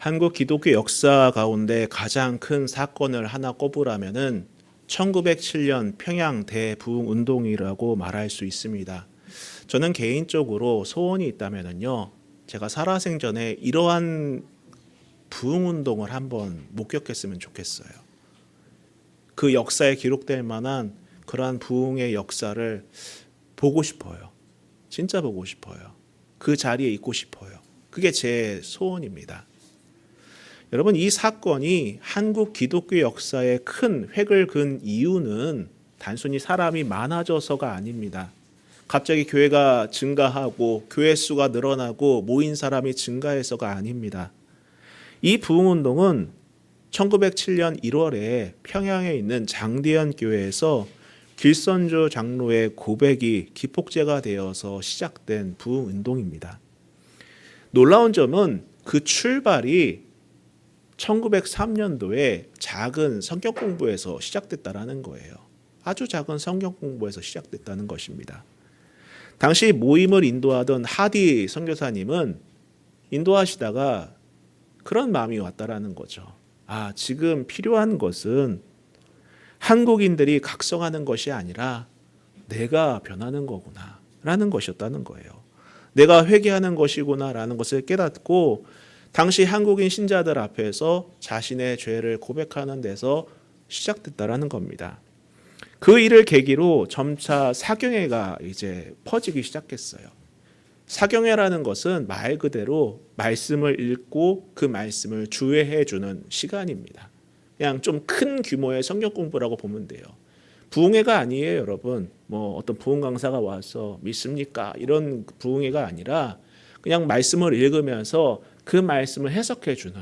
한국 기독교 역사 가운데 가장 큰 사건을 하나 꼽으라면은 1907년 평양 대부흥 운동이라고 말할 수 있습니다. 저는 개인적으로 소원이 있다면은요, 제가 살아생전에 이러한 부흥 운동을 한번 목격했으면 좋겠어요. 그 역사에 기록될 만한 그러한 부흥의 역사를 보고 싶어요. 진짜 보고 싶어요. 그 자리에 있고 싶어요. 그게 제 소원입니다. 여러분, 이 사건이 한국 기독교 역사에 큰 획을 그은 이유는 단순히 사람이 많아져서가 아닙니다. 갑자기 교회가 증가하고 교회 수가 늘어나고 모인 사람이 증가해서가 아닙니다. 이 부흥운동은 1907년 1월에 평양에 있는 장대현 교회에서 길선조 장로의 고백이 기폭제가 되어서 시작된 부흥운동입니다. 놀라운 점은 그 출발이 1903년도에 작은 성경 공부에서 시작됐다라는 거예요. 아주 작은 성경 공부에서 시작됐다는 것입니다. 당시 모임을 인도하던 하디 선교사님은 인도하시다가 그런 마음이 왔다라는 거죠. 지금 필요한 것은 한국인들이 각성하는 것이 아니라 내가 변하는 거구나 라는 것이었다는 거예요. 내가 회개하는 것이구나 라는 것을 깨닫고 당시 한국인 신자들 앞에서 자신의 죄를 고백하는 데서 시작됐다라는 겁니다. 그 일을 계기로 점차 사경회가 이제 퍼지기 시작했어요. 사경회라는 것은 말 그대로 말씀을 읽고 그 말씀을 주의해 주는 시간입니다. 그냥 좀 큰 규모의 성경 공부라고 보면 돼요. 부흥회가 아니에요, 여러분. 어떤 부흥 강사가 와서 믿습니까? 이런 부흥회가 아니라 그냥 말씀을 읽으면서 그 말씀을 해석해 주는,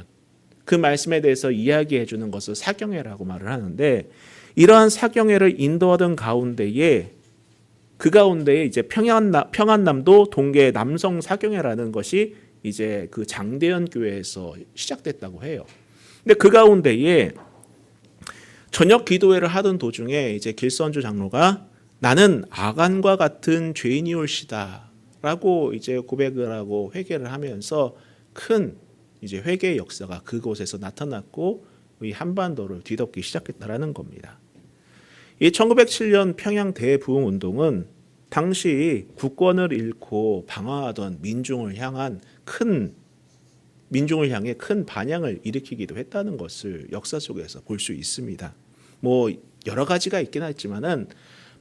그 말씀에 대해서 이야기해 주는 것을 사경회라고 말을 하는데, 이러한 사경회를 인도하던 가운데에 그 가운데에 이제 평안남도 동계 남성 사경회라는 것이 이제 그 장대현 교회에서 시작됐다고 해요. 근데 그 가운데에 저녁 기도회를 하던 도중에 이제 길선조 장로가 나는 아간과 같은 죄인이올시다라고 이제 고백을 하고 회개를 하면서 큰 이제 회개의 역사가 그곳에서 나타났고 이 한반도를 뒤덮기 시작했다라는 겁니다. 이 1907년 평양 대부흥 운동은 당시 국권을 잃고 방황하던 민중을 향해 큰 반향을 일으키기도 했다는 것을 역사 속에서 볼 수 있습니다. 여러 가지가 있긴 하지만은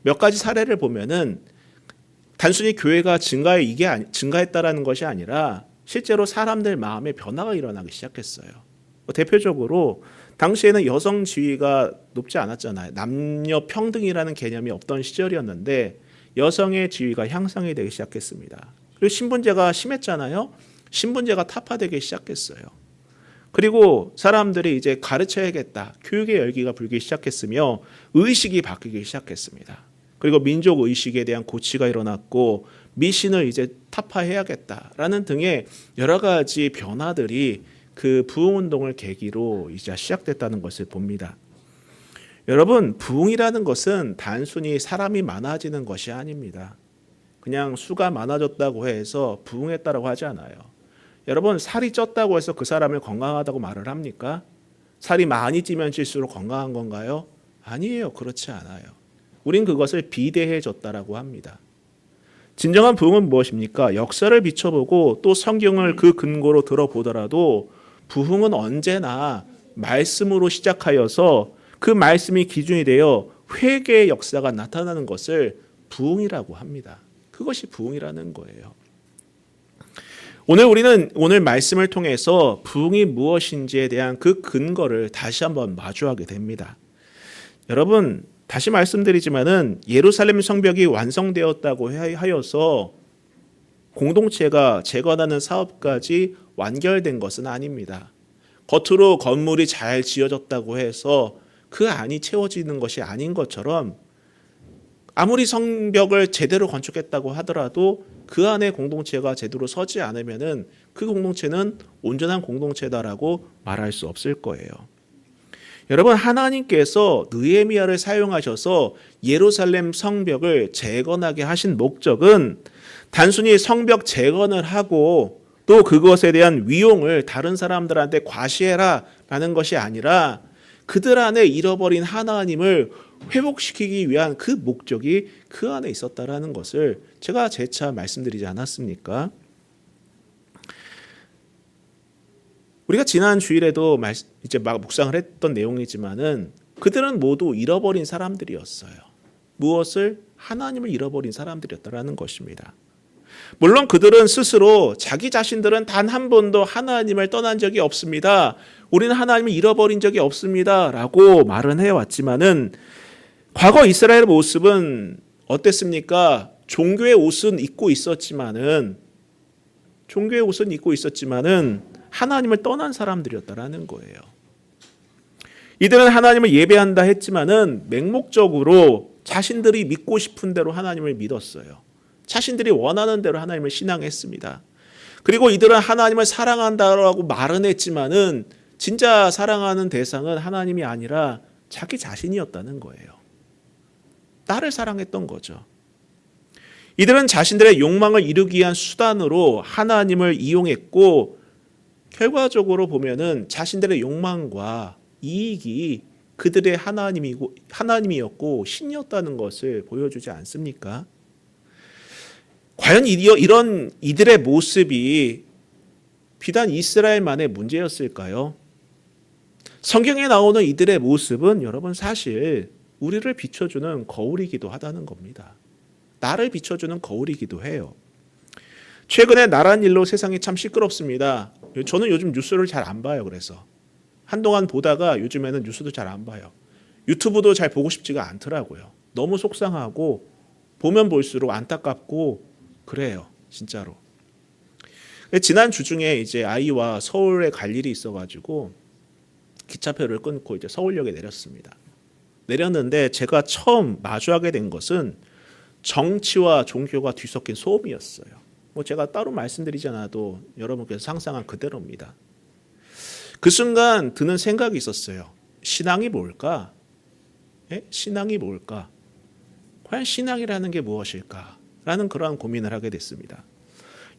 몇 가지 사례를 보면은 단순히 교회가 증가했다라는 것이 아니라 실제로 사람들 마음의 변화가 일어나기 시작했어요. 대표적으로 당시에는 여성 지위가 높지 않았잖아요. 남녀 평등이라는 개념이 없던 시절이었는데 여성의 지위가 향상이 되기 시작했습니다. 그리고 신분제가 심했잖아요. 신분제가 타파되기 시작했어요. 그리고 사람들이 이제 가르쳐야겠다. 교육의 열기가 불기 시작했으며 의식이 바뀌기 시작했습니다. 그리고 민족 의식에 대한 고취가 일어났고 미신을 이제 타파해야겠다라는 등의 여러 가지 변화들이 그 부흥운동을 계기로 이제 시작됐다는 것을 봅니다. 여러분, 부흥이라는 것은 단순히 사람이 많아지는 것이 아닙니다. 그냥 수가 많아졌다고 해서 부흥했다고 하지 않아요. 여러분, 살이 쪘다고 해서 그 사람을 건강하다고 말을 합니까? 살이 많이 찌면 찔수록 건강한 건가요? 아니에요. 그렇지 않아요. 우린 그것을 비대해졌다라고 합니다. 진정한 부흥은 무엇입니까? 역사를 비춰보고 또 성경을 그 근거로 들어보더라도 부흥은 언제나 말씀으로 시작하여서 그 말씀이 기준이 되어 회개의 역사가 나타나는 것을 부흥이라고 합니다. 그것이 부흥이라는 거예요. 오늘 말씀을 통해서 부흥이 무엇인지에 대한 그 근거를 다시 한번 마주하게 됩니다. 여러분, 다시 말씀드리지만은 예루살렘 성벽이 완성되었다고 하여서 공동체가 재건하는 사업까지 완결된 것은 아닙니다. 겉으로 건물이 잘 지어졌다고 해서 그 안이 채워지는 것이 아닌 것처럼 아무리 성벽을 제대로 건축했다고 하더라도 그 안에 공동체가 제대로 서지 않으면은 그 공동체는 온전한 공동체다라고 말할 수 없을 거예요. 여러분, 하나님께서 느헤미야를 사용하셔서 예루살렘 성벽을 재건하게 하신 목적은 단순히 성벽 재건을 하고 또 그것에 대한 위용을 다른 사람들한테 과시해라라는 것이 아니라 그들 안에 잃어버린 하나님을 회복시키기 위한 그 목적이 그 안에 있었다라는 것을 제가 재차 말씀드리지 않았습니까? 우리가 지난 주일에도 이제 막 묵상을 했던 내용이지만은 그들은 모두 잃어버린 사람들이었어요. 무엇을? 하나님을 잃어버린 사람들이었다라는 것입니다. 물론 그들은 스스로 자기 자신들은 단 한 번도 하나님을 떠난 적이 없습니다. 우리는 하나님을 잃어버린 적이 없습니다라고 말은 해왔지만은 과거 이스라엘의 모습은 어땠습니까? 종교의 옷은 입고 있었지만은 하나님을 떠난 사람들이었다라는 거예요. 이들은 하나님을 예배한다 했지만은 맹목적으로 자신들이 믿고 싶은 대로 하나님을 믿었어요. 자신들이 원하는 대로 하나님을 신앙했습니다. 그리고 이들은 하나님을 사랑한다라고 말은 했지만은 진짜 사랑하는 대상은 하나님이 아니라 자기 자신이었다는 거예요. 나를 사랑했던 거죠. 이들은 자신들의 욕망을 이루기 위한 수단으로 하나님을 이용했고 결과적으로 보면은 자신들의 욕망과 이익이 그들의 하나님이었고 신이었다는 것을 보여주지 않습니까? 과연 이런 이들의 모습이 비단 이스라엘만의 문제였을까요? 성경에 나오는 이들의 모습은 여러분 사실 우리를 비춰주는 거울이기도 하다는 겁니다. 나를 비춰주는 거울이기도 해요. 최근에 나란 일로 세상이 참 시끄럽습니다. 저는 요즘 뉴스를 잘 안 봐요. 그래서 한동안 보다가 요즘에는 뉴스도 잘 안 봐요. 유튜브도 잘 보고 싶지가 않더라고요. 너무 속상하고 보면 볼수록 안타깝고 그래요. 진짜로. 지난 주 중에 이제 아이와 서울에 갈 일이 있어가지고 기차표를 끊고 이제 서울역에 내렸습니다. 내렸는데 제가 처음 마주하게 된 것은 정치와 종교가 뒤섞인 소음이었어요. 뭐 제가 따로 말씀드리지 않아도 여러분께서 상상한 그대로입니다. 그 순간 드는 생각이 있었어요. 신앙이 뭘까? 신앙이 뭘까? 과연 신앙이라는 게 무엇일까? 라는 그러한 고민을 하게 됐습니다.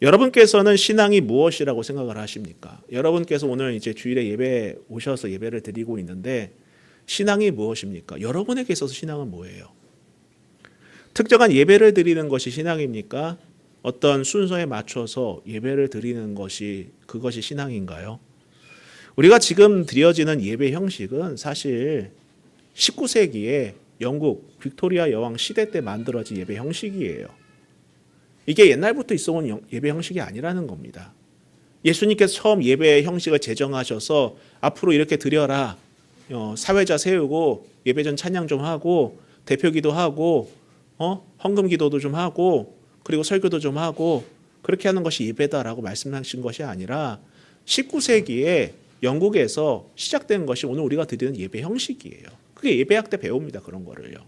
여러분께서는 신앙이 무엇이라고 생각을 하십니까? 여러분께서 오늘 이제 주일에 예배 오셔서 예배를 드리고 있는데 신앙이 무엇입니까? 여러분에게 있어서 신앙은 뭐예요? 특정한 예배를 드리는 것이 신앙입니까? 어떤 순서에 맞춰서 예배를 드리는 것이 그것이 신앙인가요? 우리가 지금 드려지는 예배 형식은 사실 19세기에 영국 빅토리아 여왕 시대 때 만들어진 예배 형식이에요. 이게 옛날부터 있어온 예배 형식이 아니라는 겁니다. 예수님께서 처음 예배 형식을 제정하셔서 앞으로 이렇게 드려라. 사회자 세우고 예배전 찬양 좀 하고 대표기도 하고 헌금 기도도 좀 하고 그리고 설교도 좀 하고 그렇게 하는 것이 예배다라고 말씀하신 것이 아니라 19세기에 영국에서 시작된 것이 오늘 우리가 드리는 예배 형식이에요. 그게 예배학 때 배웁니다. 그런 거를요.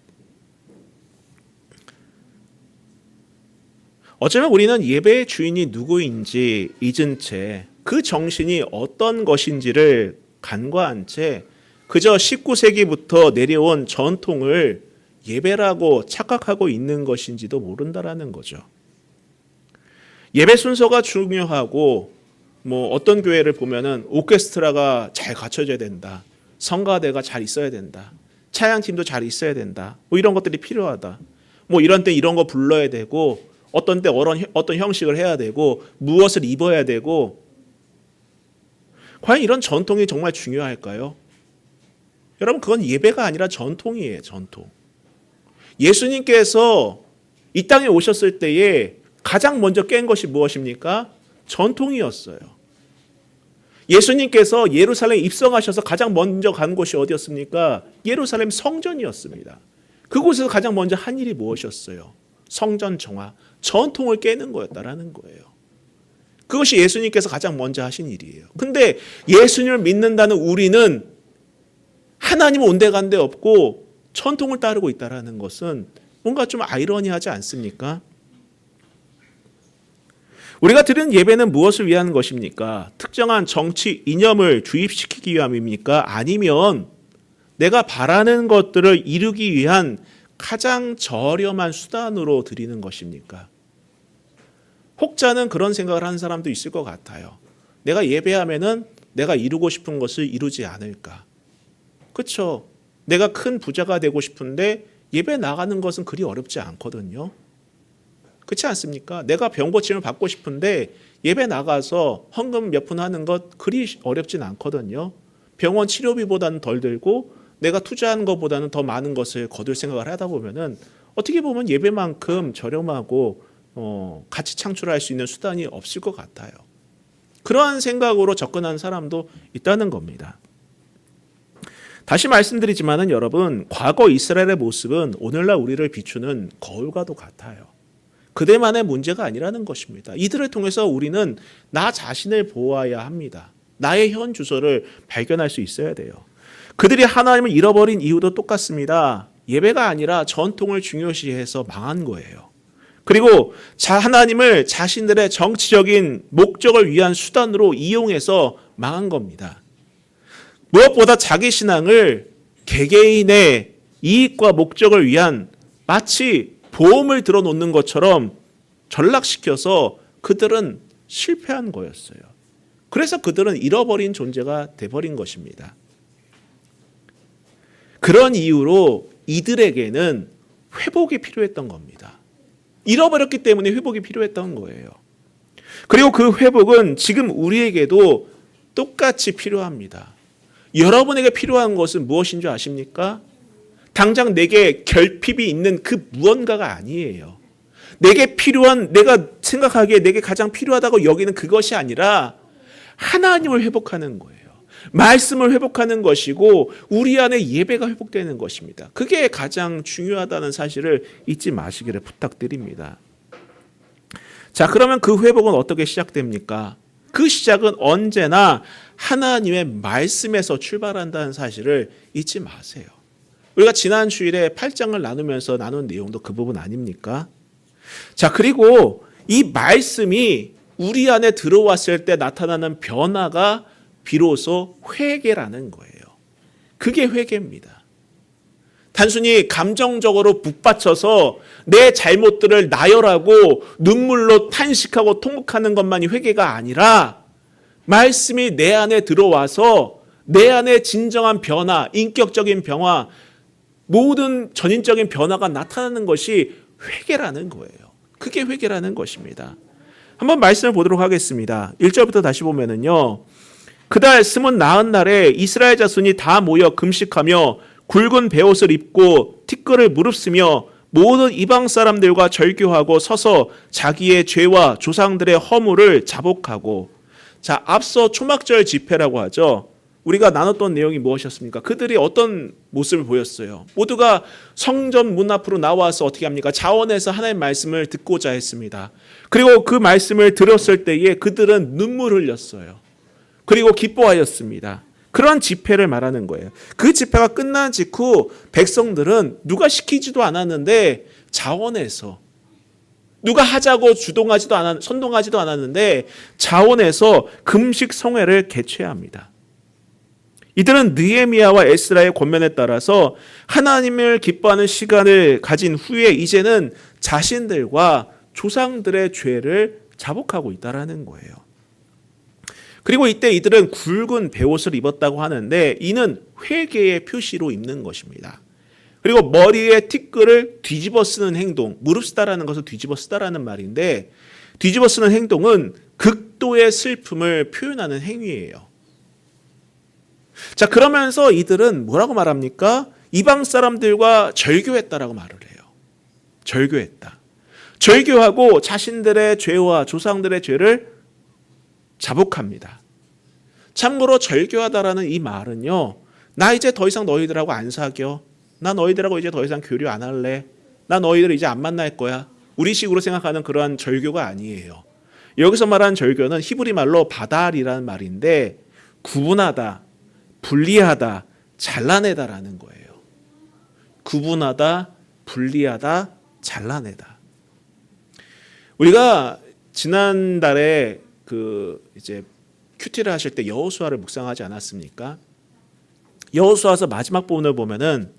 어쩌면 우리는 예배의 주인이 누구인지 잊은 채 그 정신이 어떤 것인지를 간과한 채 그저 19세기부터 내려온 전통을 예배라고 착각하고 있는 것인지도 모른다라는 거죠. 예배 순서가 중요하고 뭐 어떤 교회를 보면은 오케스트라가 잘 갖춰져야 된다. 성가대가 잘 있어야 된다. 찬양팀도 잘 있어야 된다. 뭐 이런 것들이 필요하다. 뭐 이런 때 이런 거 불러야 되고 어떤 때 어떤 형식을 해야 되고 무엇을 입어야 되고 과연 이런 전통이 정말 중요할까요? 여러분 그건 예배가 아니라 전통이에요. 전통. 예수님께서 이 땅에 오셨을 때에 가장 먼저 깬 것이 무엇입니까? 전통이었어요. 예수님께서 예루살렘에 입성하셔서 가장 먼저 간 곳이 어디였습니까? 예루살렘 성전이었습니다. 그곳에서 가장 먼저 한 일이 무엇이었어요? 성전 정화, 전통을 깨는 거였다라는 거예요. 그것이 예수님께서 가장 먼저 하신 일이에요. 근데 예수님을 믿는다는 우리는 하나님은 온데간데 없고 전통을 따르고 있다는 것은 뭔가 좀 아이러니하지 않습니까? 우리가 드리는 예배는 무엇을 위한 것입니까? 특정한 정치 이념을 주입시키기 위함입니까? 아니면 내가 바라는 것들을 이루기 위한 가장 저렴한 수단으로 드리는 것입니까? 혹자는 그런 생각을 하는 사람도 있을 것 같아요. 내가 예배하면은 내가 이루고 싶은 것을 이루지 않을까. 그렇죠. 내가 큰 부자가 되고 싶은데 예배 나가는 것은 그리 어렵지 않거든요. 그렇지 않습니까? 내가 병고침을 받고 싶은데 예배 나가서 헌금 몇 푼 하는 것 그리 어렵진 않거든요. 병원 치료비보다는 덜 들고 내가 투자한 것보다는 더 많은 것을 거둘 생각을 하다 보면은 어떻게 보면 예배만큼 저렴하고 가치 창출할 수 있는 수단이 없을 것 같아요. 그러한 생각으로 접근한 사람도 있다는 겁니다. 다시 말씀드리지만은 여러분, 과거 이스라엘의 모습은 오늘날 우리를 비추는 거울과도 같아요. 그들만의 문제가 아니라는 것입니다. 이들을 통해서 우리는 나 자신을 보아야 합니다. 나의 현 주소를 발견할 수 있어야 돼요. 그들이 하나님을 잃어버린 이유도 똑같습니다. 예배가 아니라 전통을 중요시해서 망한 거예요. 그리고 하나님을 자신들의 정치적인 목적을 위한 수단으로 이용해서 망한 겁니다. 무엇보다 자기 신앙을 개개인의 이익과 목적을 위한 마치 보험을 들어놓는 것처럼 전락시켜서 그들은 실패한 거였어요. 그래서 그들은 잃어버린 존재가 돼버린 것입니다. 그런 이유로 이들에게는 회복이 필요했던 겁니다. 잃어버렸기 때문에 회복이 필요했던 거예요. 그리고 그 회복은 지금 우리에게도 똑같이 필요합니다. 여러분에게 필요한 것은 무엇인 줄 아십니까? 당장 내게 결핍이 있는 그 무언가가 아니에요. 내게 필요한, 내가 생각하기에 내게 가장 필요하다고 여기는 그것이 아니라 하나님을 회복하는 거예요. 말씀을 회복하는 것이고 우리 안에 예배가 회복되는 것입니다. 그게 가장 중요하다는 사실을 잊지 마시기를 부탁드립니다. 자, 그러면 그 회복은 어떻게 시작됩니까? 그 시작은 언제나 하나님의 말씀에서 출발한다는 사실을 잊지 마세요. 우리가 지난 주일에 8장을 나누면서 나눈 내용도 그 부분 아닙니까? 자, 그리고 이 말씀이 우리 안에 들어왔을 때 나타나는 변화가 비로소 회개라는 거예요. 그게 회개입니다. 단순히 감정적으로 북받쳐서 내 잘못들을 나열하고 눈물로 탄식하고 통곡하는 것만이 회개가 아니라 말씀이 내 안에 들어와서 내 안에 진정한 변화, 인격적인 변화, 모든 전인적인 변화가 나타나는 것이 회개라는 거예요. 그게 회개라는 것입니다. 한번 말씀을 보도록 하겠습니다. 1절부터 다시 보면은요. 그달 스문 나은 날에 이스라엘 자손이 다 모여 금식하며 굵은 베옷을 입고 티끌을 무릅쓰며 모든 이방 사람들과 절교하고 서서 자기의 죄와 조상들의 허물을 자복하고. 자, 앞서 초막절 집회라고 하죠. 우리가 나눴던 내용이 무엇이었습니까? 그들이 어떤 모습을 보였어요? 모두가 성전 문 앞으로 나와서 어떻게 합니까? 자원해서 하나님의 말씀을 듣고자 했습니다. 그리고 그 말씀을 들었을 때에 그들은 눈물을 흘렸어요. 그리고 기뻐하였습니다. 그런 집회를 말하는 거예요. 그 집회가 끝난 직후 백성들은 누가 시키지도 않았는데 자원해서, 누가 하자고 주동하지도 선동하지도 않았는데 자원해서 금식 성회를 개최합니다. 이들은 느헤미야와 에스라의 권면에 따라서 하나님을 기뻐하는 시간을 가진 후에 이제는 자신들과 조상들의 죄를 자복하고 있다라는 거예요. 그리고 이때 이들은 굵은 베옷을 입었다고 하는데 이는 회개의 표시로 입는 것입니다. 그리고 머리에 티끌을 뒤집어 쓰는 행동, 무릎 쓰다라는 것을 뒤집어 쓰다라는 말인데 뒤집어 쓰는 행동은 극도의 슬픔을 표현하는 행위예요. 자, 그러면서 이들은 뭐라고 말합니까? 이방 사람들과 절교했다라고 말을 해요. 절교했다. 절교하고 자신들의 죄와 조상들의 죄를 자복합니다. 참고로 절교하다라는 이 말은요, 나 이제 더 이상 너희들하고 안 사겨. 나 너희들하고 이제 더 이상 교류 안 할래. 나 너희들 이제 안 만날 거야. 우리식으로 생각하는 그러한 절교가 아니에요. 여기서 말하는 절교는 히브리 말로 바달이라는 말인데 구분하다, 분리하다, 잘라내다라는 거예요. 구분하다, 분리하다, 잘라내다. 우리가 지난달에 이제 큐티를 하실 때 여호수아를 묵상하지 않았습니까? 여호수아서 마지막 부분을 보면은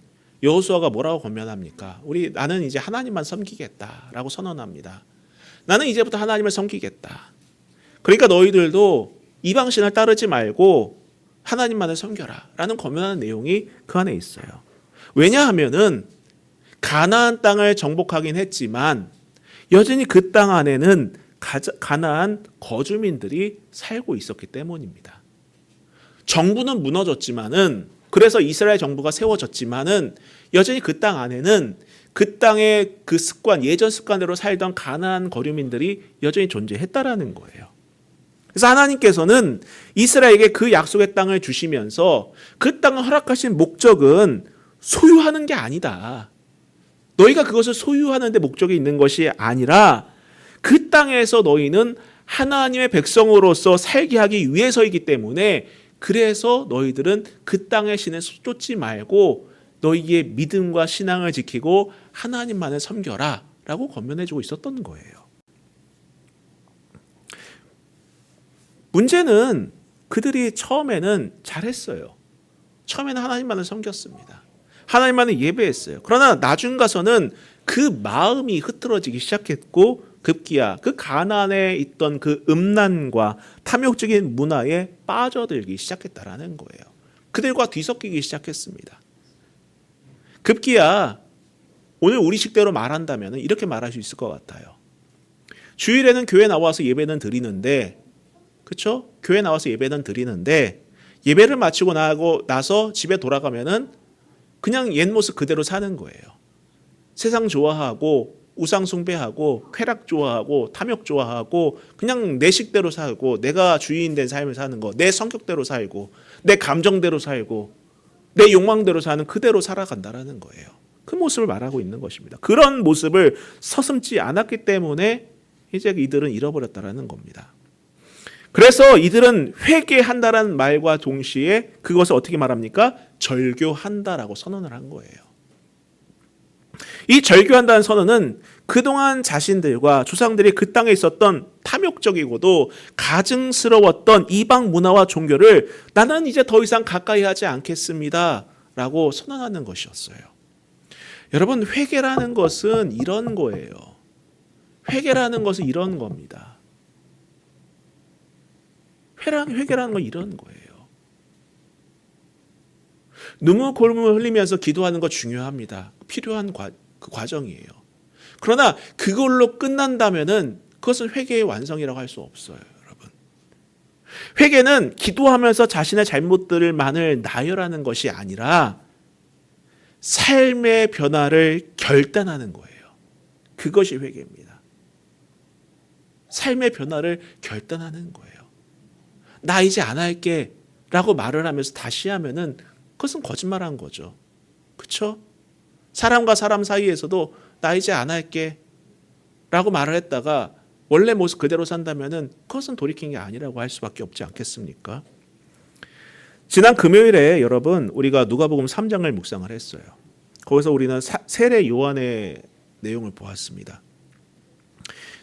여호수아가 뭐라고 권면합니까? 나는 이제 하나님만 섬기겠다라고 선언합니다. 나는 이제부터 하나님을 섬기겠다. 그러니까 너희들도 이방신을 따르지 말고 하나님만을 섬겨라 라는 권면하는 내용이 그 안에 있어요. 왜냐하면은 가나안 땅을 정복하긴 했지만 여전히 그 땅 안에는 가나안 거주민들이 살고 있었기 때문입니다. 정부는 무너졌지만은, 그래서 이스라엘 정부가 세워졌지만은 여전히 그 땅 안에는 그 땅의 그 습관, 예전 습관대로 살던 가나안 거류민들이 여전히 존재했다라는 거예요. 그래서 하나님께서는 이스라엘에게 그 약속의 땅을 주시면서 그 땅을 허락하신 목적은 소유하는 게 아니다. 너희가 그것을 소유하는 데 목적이 있는 것이 아니라 그 땅에서 너희는 하나님의 백성으로서 살게 하기 위해서이기 때문에, 그래서 너희들은 그 땅의 신을 쫓지 말고 너희의 믿음과 신앙을 지키고 하나님만을 섬겨라 라고 권면해주고 있었던 거예요. 문제는 그들이 처음에는 잘했어요. 처음에는 하나님만을 섬겼습니다. 하나님만을 예배했어요. 그러나 나중 가서는 그 마음이 흐트러지기 시작했고 급기야 그 가나안에 있던 그 음란과 탐욕적인 문화에 빠져들기 시작했다라는 거예요. 그들과 뒤섞이기 시작했습니다. 급기야 오늘 우리식대로 말한다면 이렇게 말할 수 있을 것 같아요. 주일에는 교회 나와서 예배는 드리는데, 그렇죠? 교회 나와서 예배는 드리는데 예배를 마치고 나서 집에 돌아가면은 그냥 옛 모습 그대로 사는 거예요. 세상 좋아하고 우상 숭배하고 쾌락 좋아하고 탐욕 좋아하고 그냥 내 식대로 살고 내가 주인 된 삶을 사는 거, 내 성격대로 살고 내 감정대로 살고 내 욕망대로 사는 그대로 살아간다라는 거예요. 그 모습을 말하고 있는 것입니다. 그런 모습을 서슴지 않았기 때문에 이제 이들은 잃어버렸다라는 겁니다. 그래서 이들은 회개한다라는 말과 동시에 그것을 어떻게 말합니까? 절교한다라고 선언을 한 거예요. 이 절교한다는 선언은 그동안 자신들과 조상들이 그 땅에 있었던 탐욕적이고도 가증스러웠던 이방 문화와 종교를 나는 이제 더 이상 가까이 하지 않겠습니다 라고 선언하는 것이었어요. 여러분, 회개라는 것은 이런 거예요. 회개라는 것은 이런 겁니다. 회개라는 건 이런 거예요. 눈물 골물 흘리면서 기도하는 거 중요합니다. 필요한 그 과정이에요. 그러나 그걸로 끝난다면은 그것은 회개의 완성이라고 할 수 없어요, 여러분. 회개는 기도하면서 자신의 잘못들만을 나열하는 것이 아니라 삶의 변화를 결단하는 거예요. 그것이 회개입니다. 삶의 변화를 결단하는 거예요. 나 이제 안 할게 라고 말을 하면서 다시 하면은 그것은 거짓말한 거죠. 그렇죠? 사람과 사람 사이에서도 나 이제 안 할게 라고 말을 했다가 원래 모습 그대로 산다면은 그것은 돌이킨 게 아니라고 할 수밖에 없지 않겠습니까? 지난 금요일에 여러분 우리가 누가복음 3장을 묵상을 했어요. 거기서 우리는 세례 요한의 내용을 보았습니다.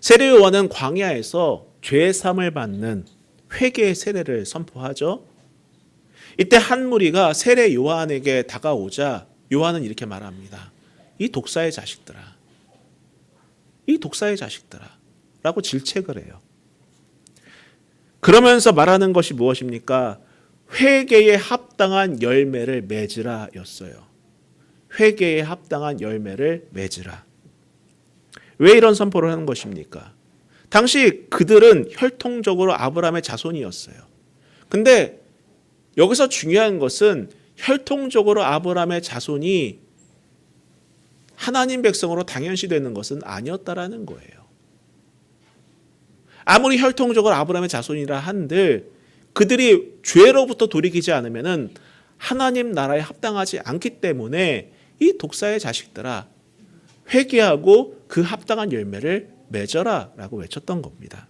세례 요한은 광야에서 죄 사함을 받는 회개의 세례를 선포하죠. 이때 한 무리가 세례 요한에게 다가오자 요한은 이렇게 말합니다. 이 독사의 자식들아, 이 독사의 자식들아 라고 질책을 해요. 그러면서 말하는 것이 무엇입니까? 회개에 합당한 열매를 맺으라 였어요. 회개에 합당한 열매를 맺으라. 왜 이런 선포를 하는 것입니까? 당시 그들은 혈통적으로 아브라함의 자손이었어요. 근데 여기서 중요한 것은 혈통적으로 아브라함의 자손이 하나님 백성으로 당연시되는 것은 아니었다라는 거예요. 아무리 혈통적으로 아브라함의 자손이라 한들 그들이 죄로부터 돌이키지 않으면은 하나님 나라에 합당하지 않기 때문에 이 독사의 자식들아 회개하고 그 합당한 열매를 맺어라 라고 외쳤던 겁니다.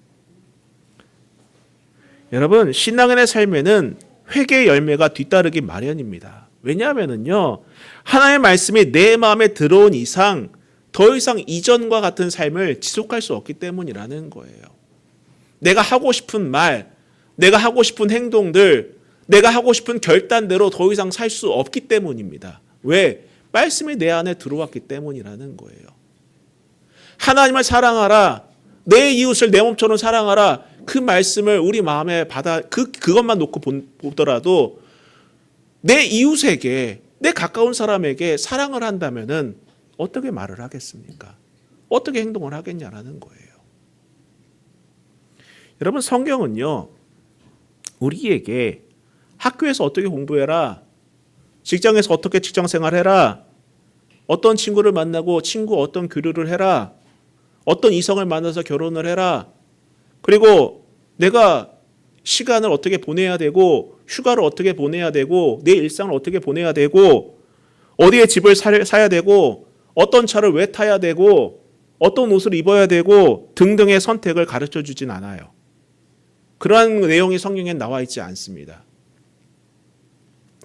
여러분, 신앙인의 삶에는 회개의 열매가 뒤따르기 마련입니다. 왜냐하면요, 하나님의 말씀이 내 마음에 들어온 이상 더 이상 이전과 같은 삶을 지속할 수 없기 때문이라는 거예요. 내가 하고 싶은 말, 내가 하고 싶은 행동들, 내가 하고 싶은 결단대로 더 이상 살 수 없기 때문입니다. 왜? 말씀이 내 안에 들어왔기 때문이라는 거예요. 하나님을 사랑하라, 내 이웃을 내 몸처럼 사랑하라. 그 말씀을 우리 마음에 그것만 놓고 보더라도 내 이웃에게, 내 가까운 사람에게 사랑을 한다면은 어떻게 말을 하겠습니까? 어떻게 행동을 하겠냐라는 거예요. 여러분, 성경은요, 우리에게 학교에서 어떻게 공부해라, 직장에서 어떻게 직장 생활해라, 어떤 친구를 만나고 어떤 교류를 해라, 어떤 이성을 만나서 결혼을 해라, 그리고 내가 시간을 어떻게 보내야 되고, 휴가를 어떻게 보내야 되고, 내 일상을 어떻게 보내야 되고, 어디에 집을 사야 되고, 어떤 차를 왜 타야 되고, 어떤 옷을 입어야 되고 등등의 선택을 가르쳐 주진 않아요. 그러한 내용이 성경에 나와 있지 않습니다.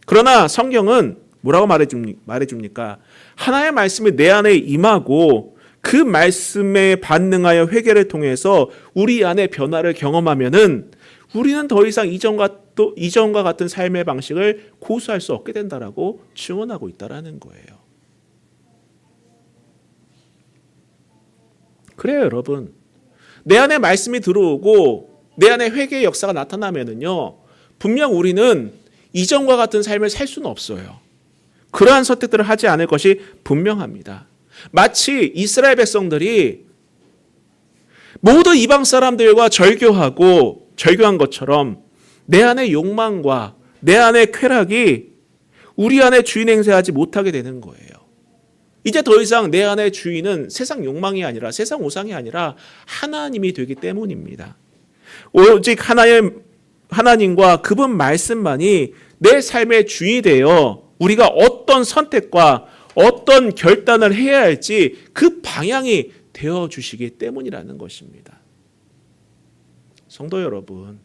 그러나 성경은 뭐라고 말해줍니까? 하나님의 말씀이 내 안에 임하고 그 말씀에 반응하여 회개를 통해서 우리 안에 변화를 경험하면은 우리는 더 이상 이전과 같은 삶의 방식을 고수할 수 없게 된다라고 증언하고 있다라는 거예요. 그래요, 여러분. 내 안에 말씀이 들어오고 내 안에 회개의 역사가 나타나면은요, 분명 우리는 이전과 같은 삶을 살 수는 없어요. 그러한 선택들을 하지 않을 것이 분명합니다. 마치 이스라엘 백성들이 모든 이방 사람들과 절교한 것처럼 내 안의 욕망과 내 안의 쾌락이 우리 안에 주인 행세하지 못하게 되는 거예요. 이제 더 이상 내 안의 주인은 세상 욕망이 아니라, 세상 우상이 아니라 하나님이 되기 때문입니다. 오직 하나님과 그분 말씀만이 내 삶의 주인이 되어 우리가 어떤 선택과 어떤 결단을 해야 할지 그 방향이 되어주시기 때문이라는 것입니다. 성도 여러분,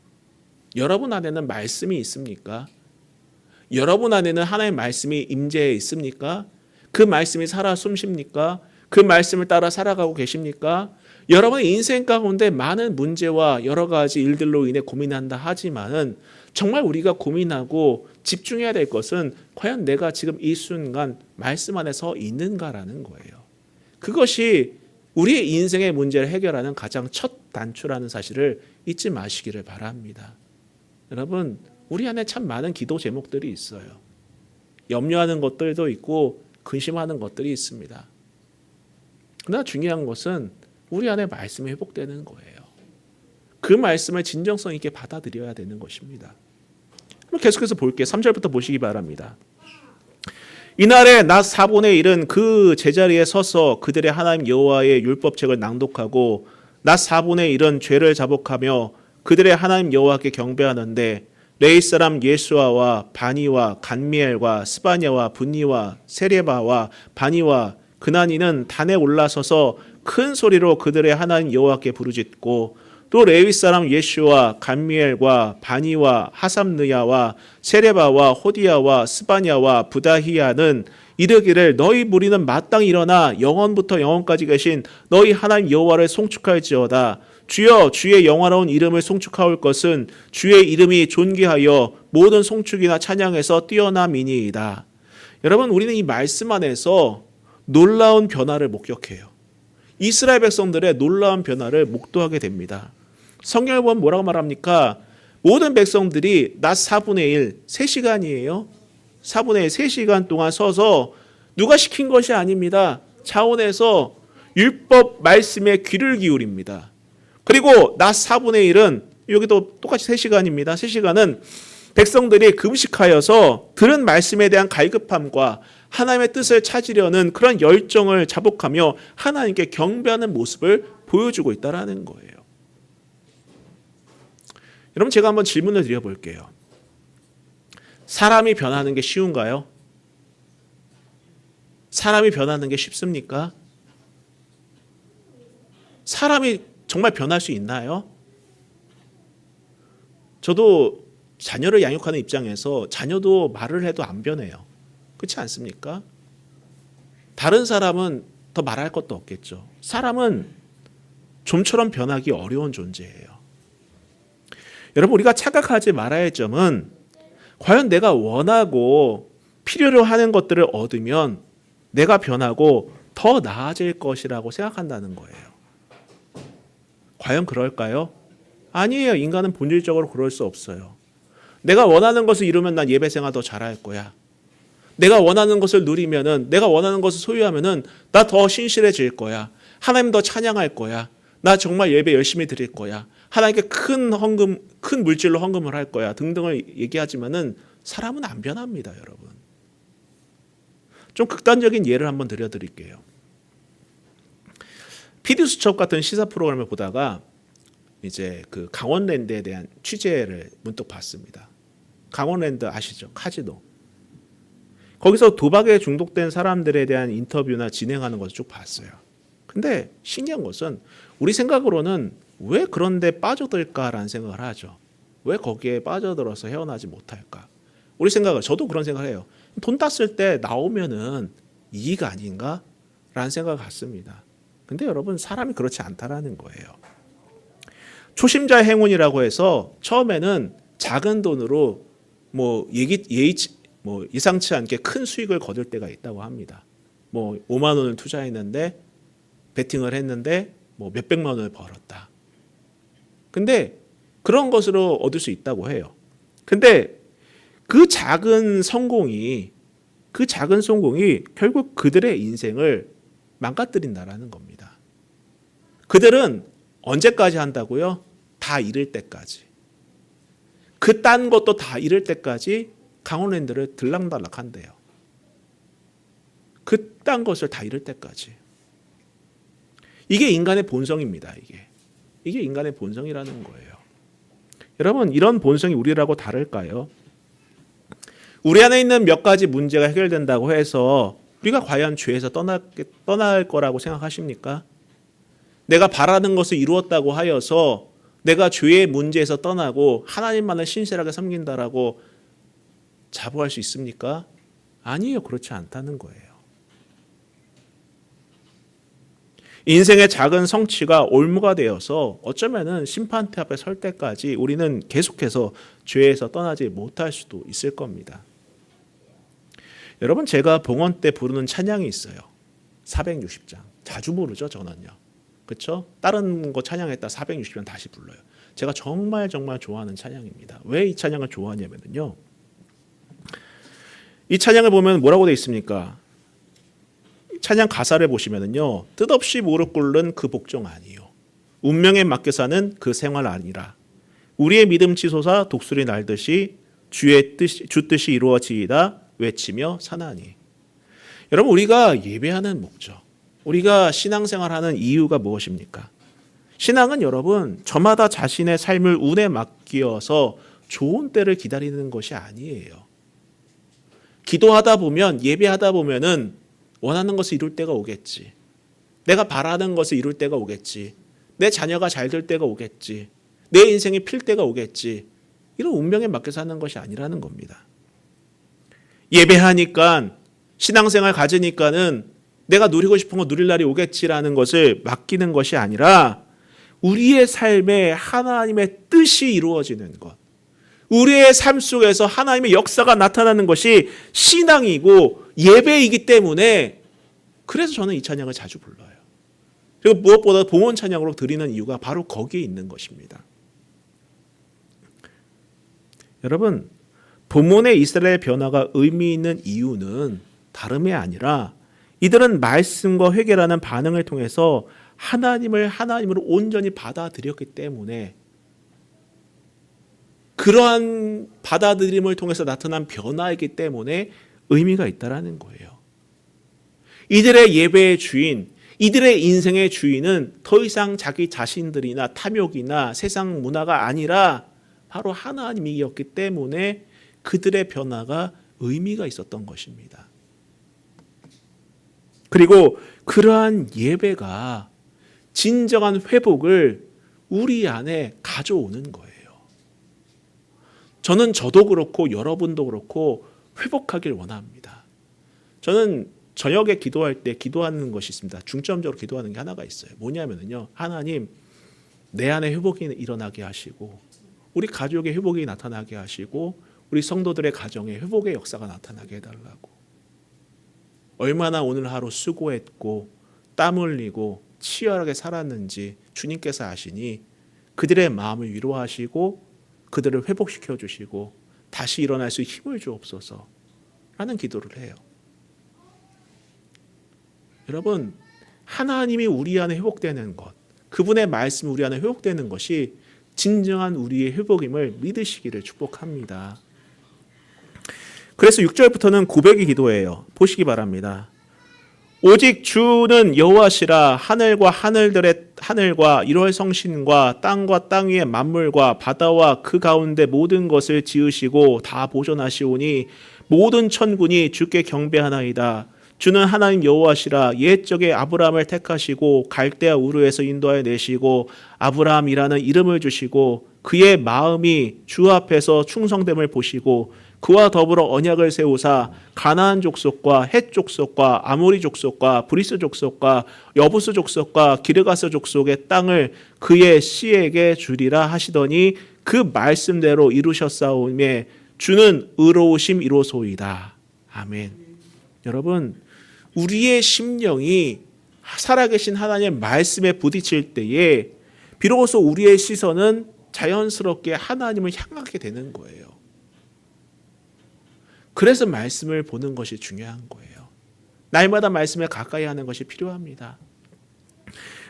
여러분 안에는 말씀이 있습니까? 여러분 안에는 하나님의 말씀이 임재해 있습니까? 그 말씀이 살아 숨쉽니까? 그 말씀을 따라 살아가고 계십니까? 여러분의 인생 가운데 많은 문제와 여러 가지 일들로 인해 고민한다 하지만은 정말 우리가 고민하고 집중해야 될 것은 과연 내가 지금 이 순간 말씀 안에 서 있는가라는 거예요. 그것이 우리의 인생의 문제를 해결하는 가장 첫 단추라는 사실을 잊지 마시기를 바랍니다. 여러분, 우리 안에 참 많은 기도 제목들이 있어요. 염려하는 것들도 있고 근심하는 것들이 있습니다. 그러나 중요한 것은 우리 안에 말씀이 회복되는 거예요. 그 말씀을 진정성 있게 받아들여야 되는 것입니다. 계속해서 볼게요. 3절부터 보시기 바랍니다. 이날에 낮 4분의 1은 그 제자리에 서서 그들의 하나님 여호와의 율법책을 낭독하고 낮 4분의 1은 죄를 자복하며 그들의 하나님 여호와께 경배하는데 레위 사람 예수아와 바니와 간미엘과 스바냐와 분니와 세레바와 바니와 그나니는 단에 올라서서 큰 소리로 그들의 하나님 여호와께 부르짖고 또 레위 사람 예수와 간미엘과 바니와 하삼느야와 세레바와 호디야와 스바냐와 부다히야는 이르기를 너희 무리는 마땅히 일어나 영원부터 영원까지 계신 너희 하나님 여호와를 송축할지어다. 주여, 주의 영화로운 이름을 송축하올 것은 주의 이름이 존귀하여 모든 송축이나 찬양에서 뛰어남이니이다. 여러분, 우리는 이 말씀 안에서 놀라운 변화를 목격해요. 이스라엘 백성들의 놀라운 변화를 목도하게 됩니다. 성경을 보면 뭐라고 말합니까? 모든 백성들이 낮 4분의 1, 3시간이에요. 4분의 1, 3시간 동안 서서 누가 시킨 것이 아닙니다. 차원에서 율법 말씀에 귀를 기울입니다. 그리고 낮 4분의 1은 여기도 똑같이 3시간입니다. 3시간은 백성들이 금식하여서 들은 말씀에 대한 갈급함과 하나님의 뜻을 찾으려는 그런 열정을 자복하며 하나님께 경배하는 모습을 보여주고 있다는 거예요. 여러분, 제가 한번 질문을 드려볼게요. 사람이 변하는 게 쉬운가요? 사람이 변하는 게 쉽습니까? 사람이 정말 변할 수 있나요? 저도 자녀를 양육하는 입장에서 자녀도 말을 해도 안 변해요. 그렇지 않습니까? 다른 사람은 더 말할 것도 없겠죠. 사람은 좀처럼 변하기 어려운 존재예요. 여러분, 우리가 착각하지 말아야 할 점은 과연 내가 원하고 필요로 하는 것들을 얻으면 내가 변하고 더 나아질 것이라고 생각한다는 거예요. 과연 그럴까요? 아니에요. 인간은 본질적으로 그럴 수 없어요. 내가 원하는 것을 이루면 난 예배 생활 더 잘할 거야. 내가 원하는 것을 누리면은, 내가 원하는 것을 소유하면은 나 더 신실해질 거야. 하나님 더 찬양할 거야. 나 정말 예배 열심히 드릴 거야. 하나님께 큰 헌금, 큰 물질로 헌금을 할 거야. 등등을 얘기하지만은 사람은 안 변합니다, 여러분. 좀 극단적인 예를 한번 드려드릴게요. PD수첩 같은 시사 프로그램을 보다가 이제 그 강원랜드에 대한 취재를 문득 봤습니다. 강원랜드 아시죠? 카지노. 거기서 도박에 중독된 사람들에 대한 인터뷰나 진행하는 것을 쭉 봤어요. 근데 신기한 것은 우리 생각으로는 왜 그런 데 빠져들까라는 생각을 하죠. 왜 거기에 빠져들어서 헤어나지 못할까? 우리 생각을, 저도 그런 생각을 해요. 돈 땄을 때 나오면은 이익 아닌가? 라는 생각을 갖습니다. 근데 여러분, 사람이 그렇지 않다라는 거예요. 초심자의 행운이라고 해서 처음에는 작은 돈으로 예상치 않게 큰 수익을 거둘 때가 있다고 합니다. 5만 원을 투자했는데 베팅을 했는데 몇백만 원을 벌었다. 근데 그런 것으로 얻을 수 있다고 해요. 근데 그 작은 성공이 결국 그들의 인생을 망가뜨린다라는 겁니다. 그들은 언제까지 한다고요? 다 잃을 때까지. 그 딴 것도 다 잃을 때까지 강원랜드를 들락날락한대요. 그 딴 것을 다 잃을 때까지. 이게 인간의 본성입니다. 이게 인간의 본성이라는 거예요. 여러분, 이런 본성이 우리라고 다를까요? 우리 안에 있는 몇 가지 문제가 해결된다고 해서 우리가 과연 죄에서 떠날 거라고 생각하십니까? 내가 바라는 것을 이루었다고 하여서 내가 죄의 문제에서 떠나고 하나님만을 신실하게 섬긴다라고 자부할 수 있습니까? 아니에요. 그렇지 않다는 거예요. 인생의 작은 성취가 올무가 되어서 어쩌면은 심판대 앞에 설 때까지 우리는 계속해서 죄에서 떠나지 못할 수도 있을 겁니다. 여러분, 제가 봉헌 때 부르는 찬양이 있어요. 460장. 자주 부르죠, 저는요. 그렇죠? 다른 거 찬양했다 460장 다시 불러요. 제가 정말 좋아하는 찬양입니다. 왜 이 찬양을 좋아하냐면요. 이 찬양을 보면 뭐라고 되어 있습니까? 찬양 가사를 보시면은요. 뜻없이 무릎 꿇는 그 복종 아니요. 운명에 맡겨 사는 그 생활 아니라. 우리의 믿음 치솟아 독수리 날듯이 주 뜻이 이루어지이다 외치며 사나니. 여러분, 우리가 예배하는 목적, 우리가 신앙생활하는 이유가 무엇입니까? 신앙은 여러분, 저마다 자신의 삶을 운에 맡겨서 좋은 때를 기다리는 것이 아니에요. 기도하다 보면, 예배하다 보면은 원하는 것을 이룰 때가 오겠지. 내가 바라는 것을 이룰 때가 오겠지. 내 자녀가 잘 될 때가 오겠지. 내 인생이 필 때가 오겠지. 이런 운명에 맡겨 사는 것이 아니라는 겁니다. 예배하니까, 신앙생활 가지니까는 내가 누리고 싶은 거 누릴 날이 오겠지라는 것을 맡기는 것이 아니라 우리의 삶에 하나님의 뜻이 이루어지는 것, 우리의 삶 속에서 하나님의 역사가 나타나는 것이 신앙이고 예배이기 때문에, 그래서 저는 이 찬양을 자주 불러요. 그리고 무엇보다 봉헌 찬양으로 드리는 이유가 바로 거기에 있는 것입니다. 여러분, 본문의 이스라엘 변화가 의미 있는 이유는 다름이 아니라 이들은 말씀과 회개라는 반응을 통해서 하나님을 하나님으로 온전히 받아들였기 때문에, 그러한 받아들임을 통해서 나타난 변화이기 때문에 의미가 있다라는 거예요. 이들의 예배의 주인, 이들의 인생의 주인은 더 이상 자기 자신들이나 탐욕이나 세상 문화가 아니라 바로 하나님이었기 때문에 그들의 변화가 의미가 있었던 것입니다. 그리고 그러한 예배가 진정한 회복을 우리 안에 가져오는 거예요. 저도 그렇고 여러분도 그렇고 회복하길 원합니다. 저는 저녁에 기도할 때 기도하는 것이 있습니다. 중점적으로 기도하는 게 하나가 있어요. 뭐냐면요. 하나님, 내 안에 회복이 일어나게 하시고, 우리 가족의 회복이 나타나게 하시고, 우리 성도들의 가정에 회복의 역사가 나타나게 해달라고. 얼마나 오늘 하루 수고했고 땀 흘리고 치열하게 살았는지 주님께서 아시니 그들의 마음을 위로하시고 그들을 회복시켜 주시고 다시 일어날 수 있는 힘을 주옵소서 라는 기도를 해요. 여러분, 하나님이 우리 안에 회복되는 것, 그분의 말씀이 우리 안에 회복되는 것이 진정한 우리의 회복임을 믿으시기를 축복합니다. 그래서 6절부터는 고백의 기도예요. 보시기 바랍니다. 오직 주는 여호와시라. 하늘과 하늘과 이럴 성신과 땅과 땅 위의 만물과 바다와 그 가운데 모든 것을 지으시고 다 보존하시오니 모든 천군이 주께 경배하나이다. 주는 하나님 여호와시라. 옛적에 아브라함을 택하시고 갈대아 우르에서 인도하여 내시고 아브라함이라는 이름을 주시고 그의 마음이 주 앞에서 충성됨을 보시고 그와 더불어 언약을 세우사 가나안 족속과 헷 족속과 아모리 족속과 브리스 족속과 여부스 족속과 기르가스 족속의 땅을 그의 씨에게 주리라 하시더니 그 말씀대로 이루셨사오매 주는 의로우심 이로소이다. 아멘. 여러분, 우리의 심령이 살아계신 하나님의 말씀에 부딪힐 때에 비로소 우리의 시선은 자연스럽게 하나님을 향하게 되는 거예요. 그래서 말씀을 보는 것이 중요한 거예요. 날마다 말씀에 가까이 하는 것이 필요합니다.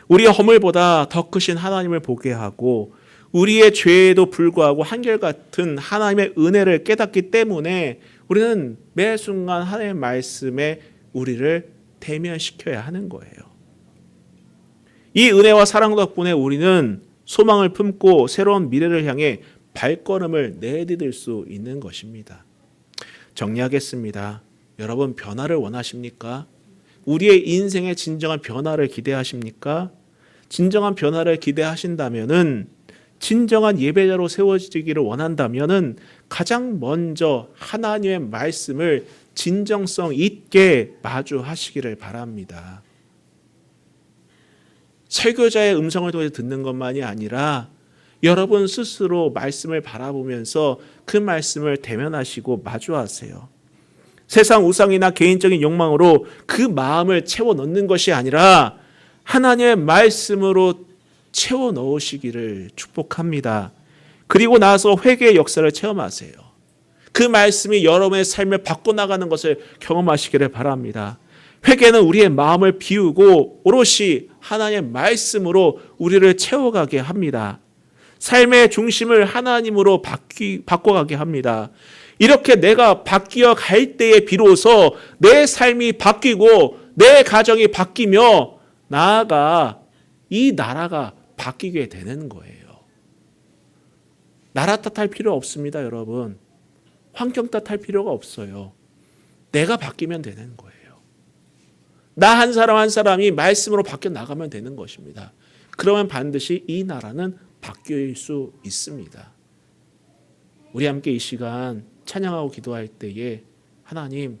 우리의 허물보다 더 크신 하나님을 보게 하고 우리의 죄에도 불구하고 한결같은 하나님의 은혜를 깨닫기 때문에 우리는 매 순간 하나님의 말씀에 우리를 대면시켜야 하는 거예요. 이 은혜와 사랑 덕분에 우리는 소망을 품고 새로운 미래를 향해 발걸음을 내디딜 수 있는 것입니다. 정리하겠습니다. 여러분, 변화를 원하십니까? 우리의 인생의 진정한 변화를 기대하십니까? 진정한 변화를 기대하신다면은, 진정한 예배자로 세워지기를 원한다면은 가장 먼저 하나님의 말씀을 진정성 있게 마주하시기를 바랍니다. 설교자의 음성을 통해서 듣는 것만이 아니라 여러분 스스로 말씀을 바라보면서 그 말씀을 대면하시고 마주하세요. 세상 우상이나 개인적인 욕망으로 그 마음을 채워 넣는 것이 아니라 하나님의 말씀으로 채워 넣으시기를 축복합니다. 그리고 나서 회개의 역사를 체험하세요. 그 말씀이 여러분의 삶을 바꿔나가는 것을 경험하시기를 바랍니다. 회개는 우리의 마음을 비우고 오롯이 하나님의 말씀으로 우리를 채워가게 합니다. 삶의 중심을 하나님으로 바꿔가게 합니다. 이렇게 내가 바뀌어 갈 때에 비로소 내 삶이 바뀌고 내 가정이 바뀌며 나아가 이 나라가 바뀌게 되는 거예요. 나라 탓할 필요 없습니다, 여러분. 환경 탓할 필요가 없어요. 내가 바뀌면 되는 거예요. 나 한 사람 한 사람이 말씀으로 바뀌어 나가면 되는 것입니다. 그러면 반드시 이 나라는 바뀔 수 있습니다. 우리 함께 이 시간 찬양하고 기도할 때에 하나님,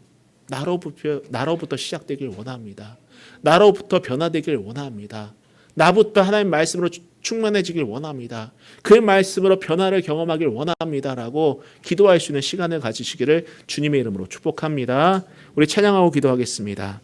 나로부터 시작되길 원합니다. 나로부터 변화되길 원합니다. 나부터 하나님 말씀으로 충만해지길 원합니다. 그 말씀으로 변화를 경험하길 원합니다라고 기도할 수 있는 시간을 가지시기를 주님의 이름으로 축복합니다. 우리 찬양하고 기도하겠습니다.